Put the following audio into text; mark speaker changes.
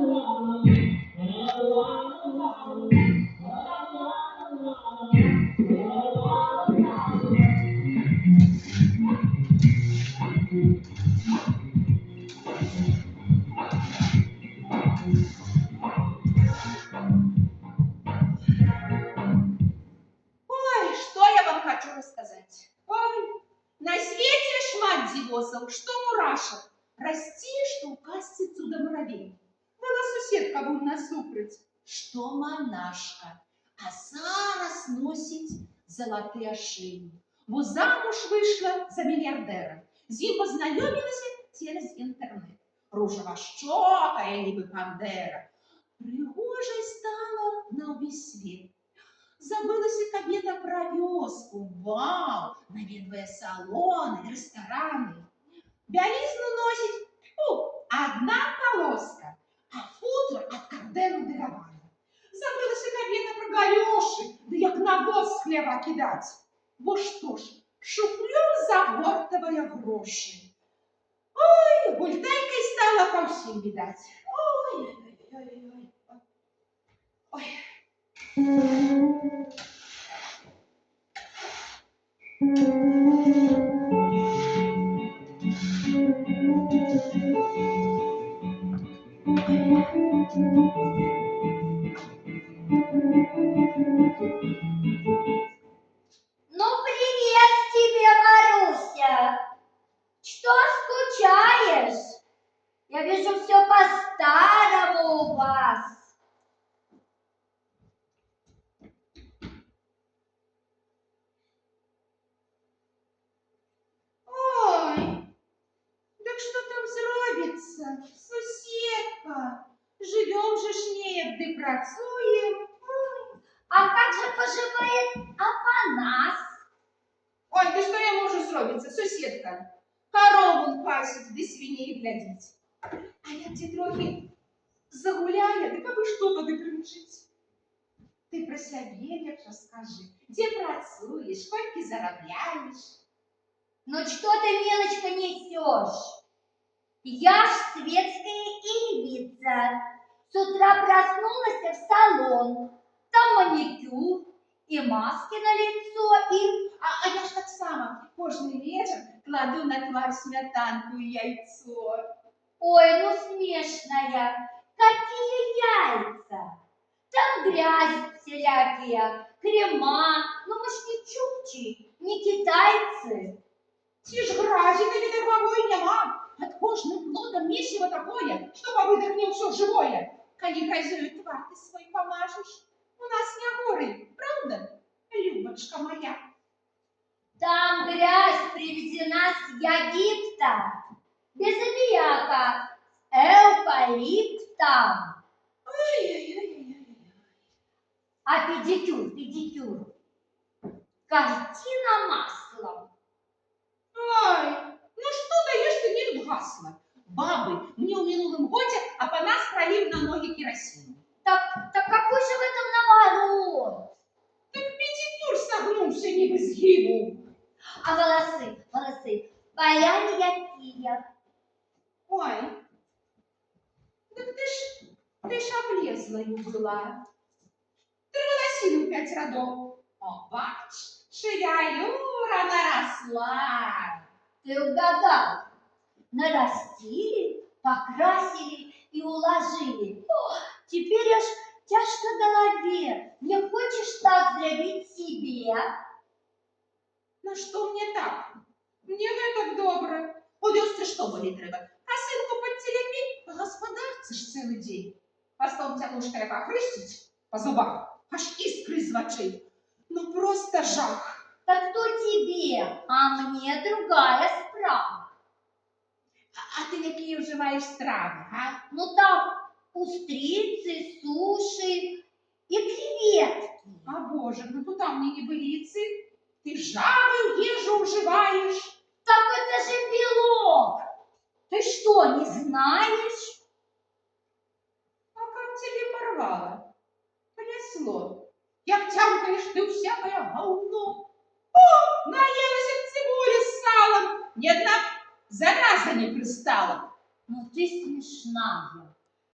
Speaker 1: Ой, что я вам хочу рассказать. Ой, на свете шмат дзівосаў, што мурашак. Расці, што ў казцы цуда муравей. Была суседка вон насупраць, што монашка, а зараз носіць залаты ашыйнік. Бо замуж выйшла за мільярдэра. З ім пазнаёмілася цераз інтэрнэт. Ружавашчокая, нібы пандэра. Прыгожай стала на ўвесь свет. Забылася кабета пра вёску. Вау! Наведвае салоны, рэстараны. Бялізну носіць, одна полоска, а футр ад кардэну дыраваны. Забылася кабета пра галёшы, ды як навоз з хлеба кідаць. Бо што ж, шуфлёр загортавае грошы. Ой, гультайкай стала па ўсім відаць. Ой, ой, ой, ой, ой.
Speaker 2: Ну, привет тебе, Маруся. Что скучаешь? Я вижу, все по-старому у вас.
Speaker 1: Ой, так что там зробіцца? Суседка, живем же ж неяк, ды працуем.
Speaker 2: А как же поживает Апанас?
Speaker 1: Ой, да что я можу зробіцца, суседка? Корову пасіць, ды свіней глядзіць. А як ці трохі загуляе, дык абы што тады крычыць. Ты пра сябе лепш раскажы, дзе працуеш, колькі зарабляеш?
Speaker 2: Ну что ты, мелочка, несешь? Я ж светская девица. С утра проснулась в салон. Там маникюр и маски на лицо, и...
Speaker 1: А я ж так само кожны вечер кладу на твар сметанку и яйцо.
Speaker 2: Ой, ну смешная. Какие яйца? Там грязь всякие, крема. Ну мы ж не чукчи, не китайцы.
Speaker 1: Ці ж гразі на ведервовой няма. От кожным плодом месиво такое, что повыдохне все живое. Коли грозою твар ты свой помажешь, у нас не горы, правда, Любочка моя?
Speaker 2: Там грязь привезена с Египта. Без аммиака, эвкалиптом.
Speaker 1: Ой-ой-ой-ой-ой.
Speaker 2: А педикюр. Картина маслом.
Speaker 1: Ой, ну что даешь ты не гасло? Бабы мне в минулом годе Апанас пролил на ноги керосину.
Speaker 2: Так какой же в этом наворот?
Speaker 1: Так педикюр согнулся, нібы згинул.
Speaker 2: А волосы, поляньякие.
Speaker 1: Ой, так ты ж облезлою была. Ты волосину 5 родов. О, бач, чия Юра наросла.
Speaker 2: Ты угадал. Нарастили, покрасили и уложили. О, теперь аж тяжко голове. Не хочешь так зробить себе?
Speaker 1: Ну что мне так? Мне так добре. У вёсцы что болит треба? А сынку подтерепи, по господарце ж целый день. Постом тянушкой похрыстить, по зубах, аж искры из очей. Ну просто жах.
Speaker 2: Так то тебе, а мне другая справа.
Speaker 1: А ты какие уживаешь стравы, а?
Speaker 2: Ну там устрицы, суши и креветки.
Speaker 1: А боже, ну туда мне не былицы. Ты жабы ежу уживаешь.
Speaker 2: Так это же белок. Ты что, не знаешь?
Speaker 1: А как тебе порвало? Понесло. Як тямкаешь ты всякое говно. О, наелась цибули с салом. Ни одна зараза не пристала.
Speaker 2: Ну ты смешная.